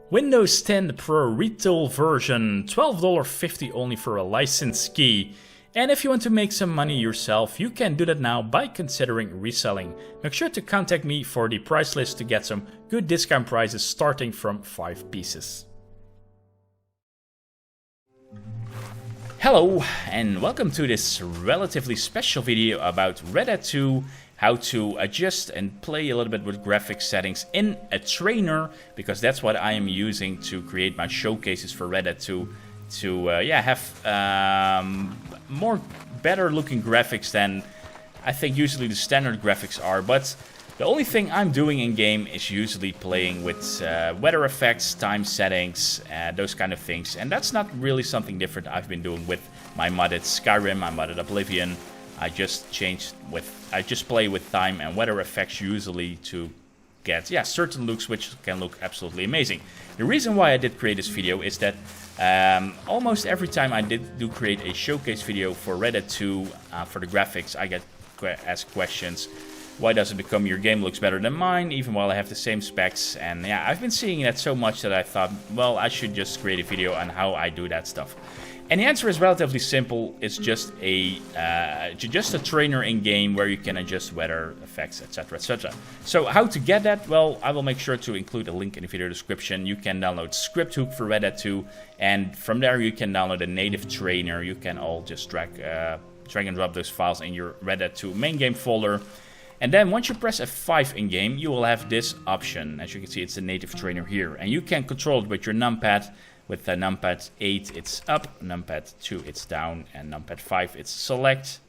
Windows 10 Pro retail version, $12.50 only for a license key. And if you want to make some money yourself, you can do that now by considering reselling. Make sure to contact me for the price list to get some good discount prices starting from 5 pieces. Hello and welcome to this relatively special video about Red Hat 2, how to adjust and play a little bit with graphics settings in a trainer, because that's what I am using to create my showcases for Red Hat 2 to have more better looking graphics than I think usually the standard graphics are. But the only thing I'm doing in game is usually playing with weather effects, time settings, those kind of things, and that's not really something different I've been doing with my modded Skyrim, my modded Oblivion. I just play with time and weather effects usually to get certain looks which can look absolutely amazing. The reason why I did create this video is that almost every time I do create a showcase video for Red Hat 2 for the graphics, I get asked questions. Why does it become your game looks better than mine, even while I have the same specs? And yeah, I've been seeing that so much that I thought, well, I should just create a video on how I do that stuff. And the answer is relatively simple. It's just a trainer in game where you can adjust weather effects, etc, etc. So how to get that? Well, I will make sure to include a link in the video description. You can download Script Hook for Red Hat 2, and from there you can download a native trainer. You can all just drag and drop those files in your Red Hat 2 main game folder. And then once you press F5 in game, you will have this option. As you can see, it's the native trainer here, and you can control it with your numpad. With the numpad 8, it's up, numpad 2, it's down, and numpad 5, it's select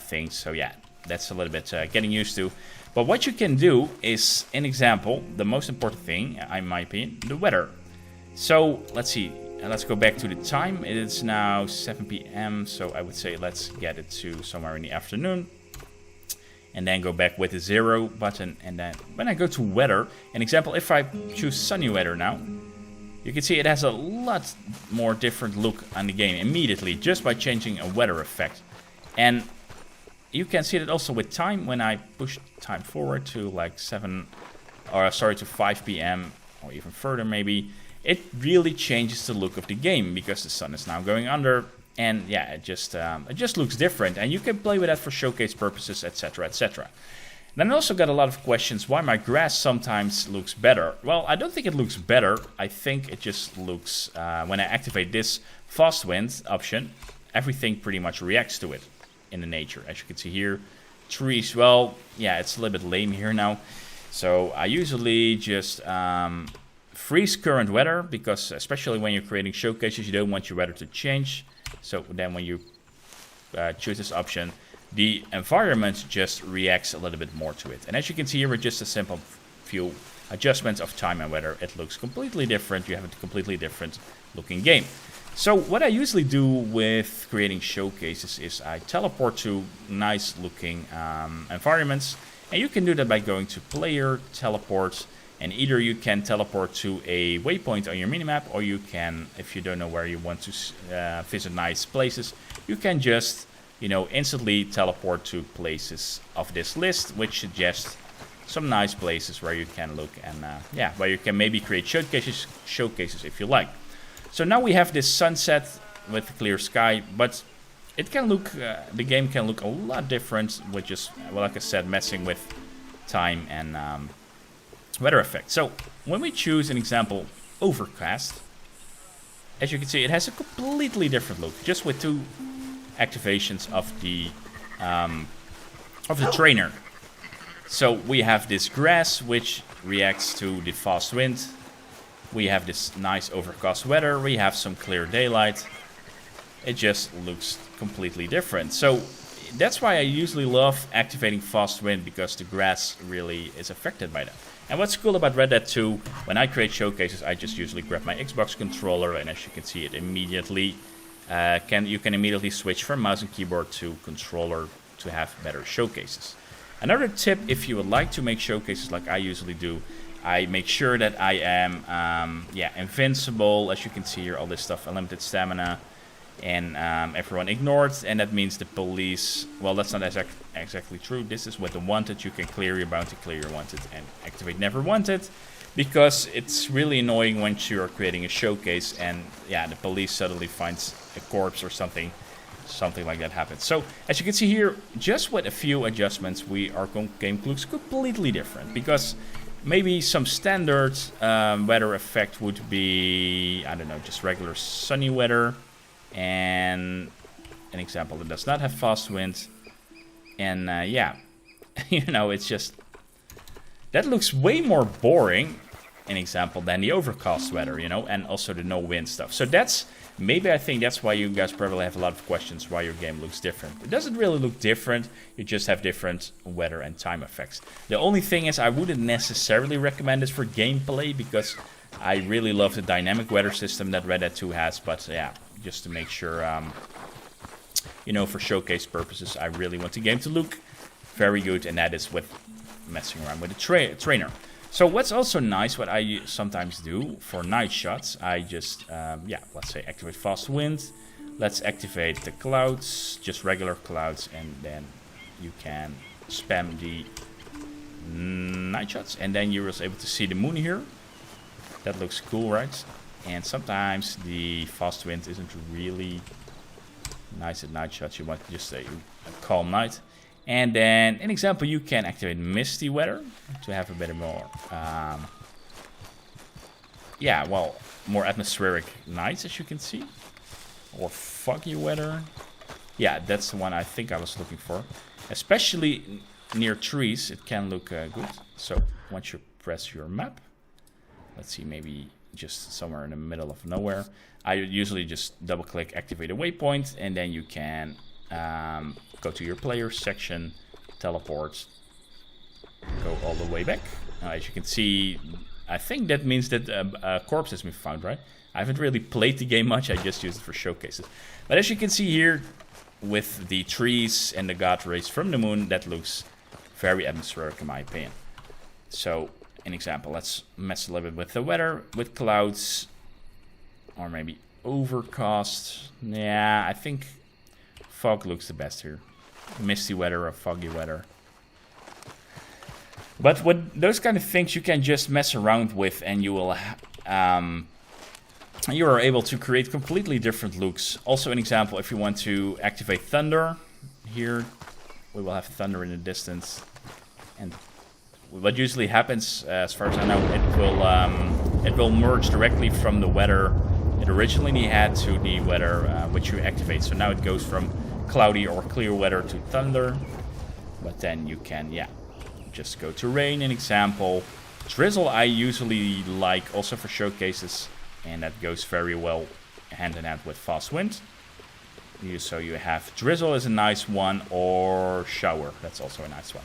things. So yeah, that's a little bit getting used to. But what you can do is, in example, the most important thing, in my opinion, the weather. So let's see, let's go back to the time. It is now 7 p.m., so I would say let's get it to somewhere in the afternoon. And then go back with the 0 button. And then when I go to weather, an example, if I choose sunny weather now, you can see it has a lot more different look on the game immediately just by changing a weather effect. And you can see that also with time. When I push time forward to like to 5 p.m. or even further maybe, it really changes the look of the game because the sun is now going under. And yeah, it just looks different, and you can play with that for showcase purposes, etc, etc. Then I also got a lot of questions why my grass sometimes looks better. Well, I don't think it looks better. I think it just looks, when I activate this fast wind option, everything pretty much reacts to it in the nature. As you can see here, trees, well, yeah, it's a little bit lame here now. So I usually just freeze current weather, because especially when you're creating showcases, you don't want your weather to change. So then when you choose this option, the environment just reacts a little bit more to it. And as you can see here, with just a simple few adjustments of time and weather, it looks completely different. You have a completely different looking game. So what I usually do with creating showcases is I teleport to nice looking environments. And you can do that by going to player, teleport, and either you can teleport to a waypoint on your minimap, or you can, if you don't know where you want to visit nice places, you can just instantly teleport to places of this list, which suggests some nice places where you can look and where you can maybe create showcases if you like. So now we have this sunset with a clear sky, but it can look, the game can look a lot different with just, well, like I said, messing with time and weather effects. So when we choose an example, overcast, as you can see, it has a completely different look, just with two activations of the trainer. So we have this grass which reacts to the fast wind. We have this nice overcast weather. We have some clear daylight. It just looks completely different. So that's why I usually love activating fast wind, because the grass really is affected by that. And what's cool about Red Hat 2, when I create showcases, I just usually grab my Xbox controller, and as you can see, it immediately you can immediately switch from mouse and keyboard to controller to have better showcases. Another tip, if you would like to make showcases like I usually do, I make sure that I am invincible. As you can see here, all this stuff, unlimited stamina, and everyone ignored, and that means the police, well, that's not exactly true. This is what the wanted. You can clear your bounty, clear your wanted, and activate never wanted. because it's really annoying when you're creating a showcase and yeah, the police suddenly finds a corpse or something like that happens. So as you can see here, just with a few adjustments, our game looks completely different, because maybe some standard weather effect would be, I don't know, just regular sunny weather, and an example that does not have fast wind, and yeah, you know, it's just, that looks way more boring, an example, than the overcast weather, you know, and also the no wind stuff. So that's, maybe I think that's why you guys probably have a lot of questions why your game looks different. It doesn't really look different, you just have different weather and time effects. The only thing is, I wouldn't necessarily recommend this for gameplay, because I really love the dynamic weather system that Red Dead 2 has, but yeah, just to make sure, you know, for showcase purposes, I really want the game to look very good, and that is with messing around with the trainer. So what's also nice, what I sometimes do for night shots, I just, yeah, let's say activate fast wind. Let's activate the clouds, just regular clouds, and then you can spam the night shots, and then you're also able to see the moon here. That looks cool, right? And sometimes the fast wind isn't really nice at night shots. You want just a calm night. And then, an example, you can activate misty weather to have a bit more, yeah, well, more atmospheric nights, as you can see. Or foggy weather. Yeah, that's the one I think I was looking for. Especially near trees, it can look good. So, once you press your map, let's see, maybe just somewhere in the middle of nowhere. I usually just double-click, activate a waypoint, and then you can go to your players section, teleport, go all the way back. As you can see, I think that means that a corpse has been found, right? I haven't really played the game much, I just used it for showcases. But as you can see here, with the trees and the god rays from the moon, that looks very atmospheric in my opinion. So, an example, let's mess a little bit with the weather, with clouds, or maybe overcast. Yeah, I think fog looks the best here. Misty weather or foggy weather. But with those kind of things you can just mess around with, and you will you are able to create completely different looks. Also an example, if you want to activate thunder, here we will have thunder in the distance, and what usually happens, as far as I know, it will merge directly from the weather it originally had to the weather which you activate. So now it goes from cloudy or clear weather to thunder, but then you can, yeah, just go to rain. An example, drizzle I usually like also for showcases, and that goes very well hand in hand with fast wind. So you have drizzle is a nice one, or shower, that's also a nice one.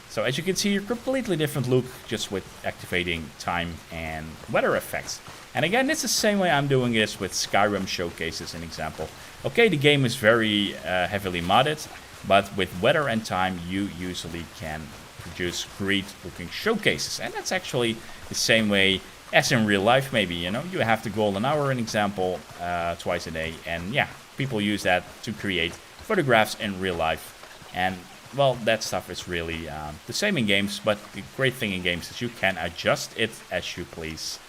So as you can see, a completely different look just with activating time and weather effects. And again, it's the same way I'm doing this with Skyrim showcases, an example. Okay, the game is very heavily modded, but with weather and time, you usually can produce great looking showcases. And that's actually the same way as in real life, maybe, you know. You have the golden hour, an example, twice a day. And yeah, people use that to create photographs in real life. And well, that stuff is really the same in games, but the great thing in games is you can adjust it as you please.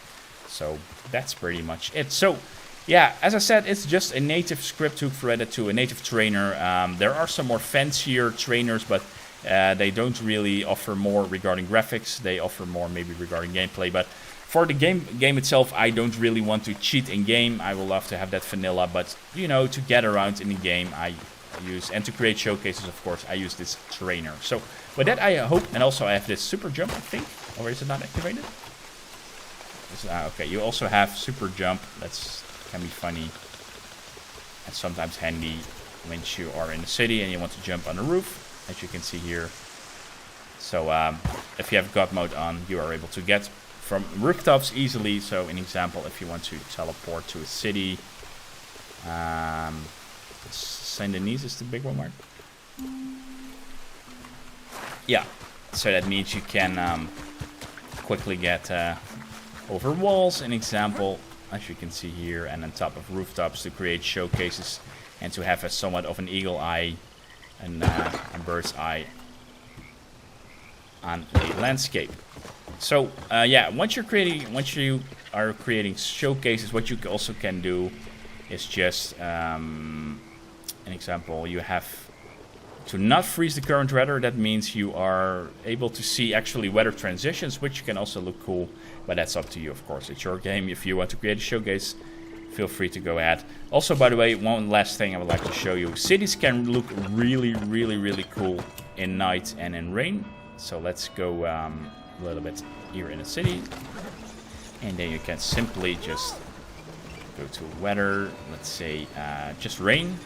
So that's pretty much it. So yeah, as I said, it's just a native script hook for Red Dead 2, a native trainer. There are some more fancier trainers, but they don't really offer more regarding graphics. They offer more maybe regarding gameplay. But for the game itself, I don't really want to cheat in game. I will love to have that vanilla, but you know, to get around in the game, I use, and to create showcases, of course, I use this trainer. So with that, I hope, and also I have this super jump, I think, or is it not activated? Okay, you also have super jump. That's can be funny and sometimes handy when you are in the city and you want to jump on the roof, as you can see here. So if you have God mode on, you are able to get from rooftops easily. So an example, if you want to teleport to a city, Saint Denis is the big one, Mark. Yeah, so that means you can quickly get over walls, an example, as you can see here, and on top of rooftops to create showcases and to have a somewhat of an eagle eye and a bird's eye on a landscape. So yeah, once you are creating showcases, what you also can do is just an example. You have to not freeze the current weather. That means you are able to see actually weather transitions, which can also look cool, but that's up to you, of course. It's your game. If you want to create a showcase, feel free to go ahead. Also, by the way, one last thing I would like to show you. Cities can look really, really, really cool in night and in rain. So let's go a little bit here in a city. And then you can simply just go to weather. Let's say just rain.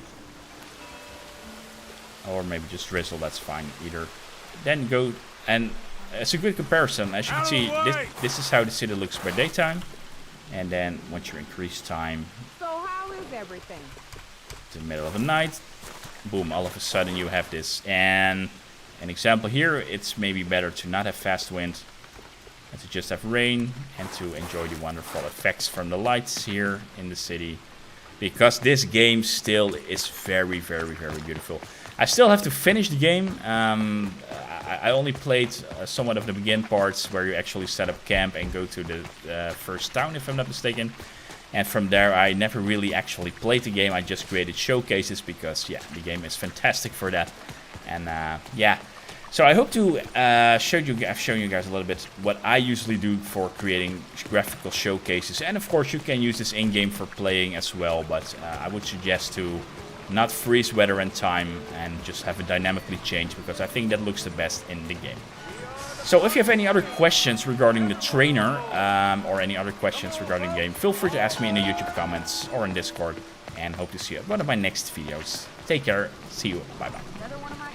Or maybe just drizzle, that's fine either. Then go, and it's a good comparison. As you can see, this is how the city looks by daytime. And then once you increase time, So how is everything? to the middle of the night, boom, all of a sudden you have this. And an example here, it's maybe better to not have fast wind and to just have rain and to enjoy the wonderful effects from the lights here in the city. Because this game still is very, very, very beautiful. I still have to finish the game. I only played somewhat of the begin parts where you actually set up camp and go to the first town, if I'm not mistaken. And from there, I never really actually played the game. I just created showcases because, yeah, the game is fantastic for that. And yeah, so I hope to I've shown you guys a little bit what I usually do for creating graphical showcases. And of course, you can use this in-game for playing as well. But I would suggest to not freeze weather and time and just have it dynamically change, because I think that looks the best in the game. So if you have any other questions regarding the trainer or any other questions regarding the game, feel free to ask me in the YouTube comments or in Discord, and hope to see you at one of my next videos. Take care. See you. Bye bye.